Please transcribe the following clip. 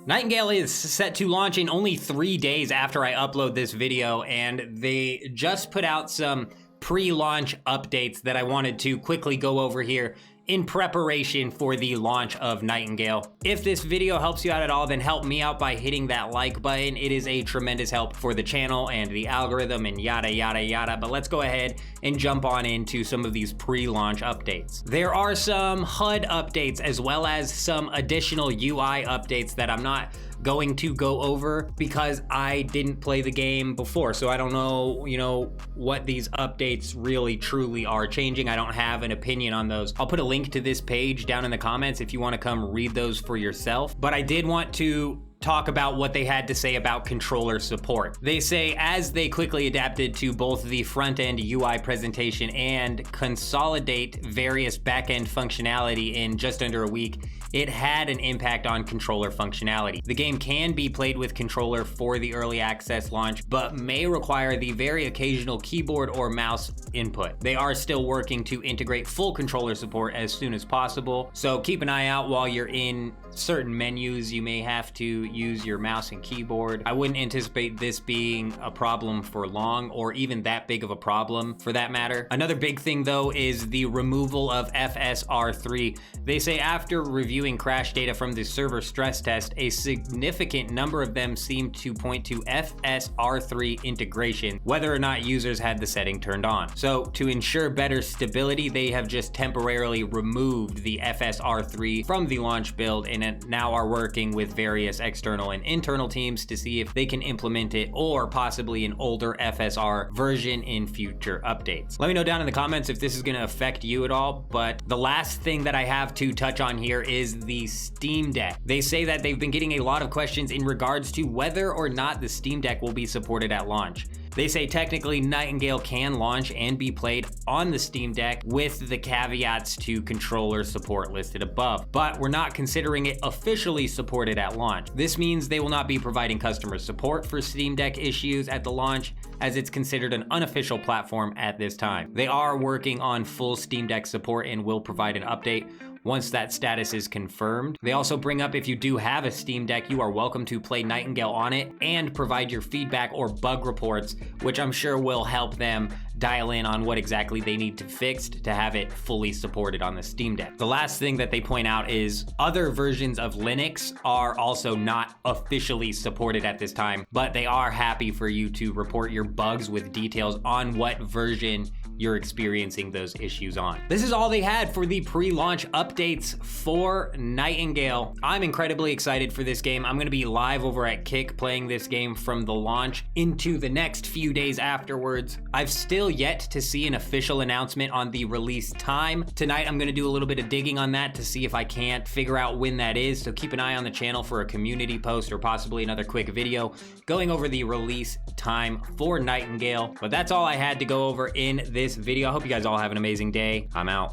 Nightingale is set to launch in only 3 days after I upload this video, and they just put out some pre-launch updates that I wanted to quickly go over here in preparation for the launch of Nightingale. If this video helps you out at all, then help me out by hitting that like button. It is a tremendous help for the channel and the algorithm and yada, yada, yada. But let's go ahead and jump on into some of these pre-launch updates. There are some HUD updates as well as some additional UI updates that I'm not going to go over because I didn't play the game before. So I don't know, what these updates really truly are changing. I don't have an opinion on those. I'll put a link to this page down in the comments if you want to come read those for yourself. But I did want to talk about what they had to say about controller support. They say as they quickly adapted to both the front-end UI presentation and consolidate various back-end functionality in just under a week, it had an impact on controller functionality. The game can be played with controller for the early access launch, but may require the very occasional keyboard or mouse input. They are still working to integrate full controller support as soon as possible, so keep an eye out while you're in certain menus. You may have to use your mouse and keyboard. I wouldn't anticipate this being a problem for long, or even that big of a problem for that matter. Another big thing though is the removal of FSR3. They say after reviewing crash data from the server stress test, a significant number of them seem to point to FSR3 integration, whether or not users had the setting turned on. So to ensure better stability, they have just temporarily removed the FSR3 from the launch build and now are working with various external and internal teams to see if they can implement it or possibly an older FSR version in future updates. Let me know down in the comments if this is going to affect you at all. But the last thing that I have to touch on here is the Steam Deck. They say that they've been getting a lot of questions in regards to whether or not the Steam Deck will be supported at launch. They say technically Nightingale can launch and be played on the Steam Deck with the caveats to controller support listed above, but we're not considering it officially supported at launch. This means they will not be providing customer support for Steam Deck issues at the launch, as it's considered an unofficial platform at this time. They are working on full Steam Deck support and will provide an update once that status is confirmed. They also bring up if you do have a Steam Deck, you are welcome to play Nightingale on it and provide your feedback or bug reports, which I'm sure will help them dial in on what exactly they need to fix to have it fully supported on the Steam Deck. The last thing that they point out is other versions of Linux are also not officially supported at this time, but they are happy for you to report your bugs with details on what version you're experiencing those issues on. This is all they had for the pre-launch updates for Nightingale. I'm incredibly excited for this game. I'm gonna be live over at Kick playing this game from the launch into the next few days afterwards. I've still yet to see an official announcement on the release time. Tonight, I'm gonna do a little bit of digging on that to see if I can't figure out when that is. So keep an eye on the channel for a community post or possibly another quick video going over the release time for Nightingale. But that's all I had to go over in this video. I hope you guys all have an amazing day. I'm out.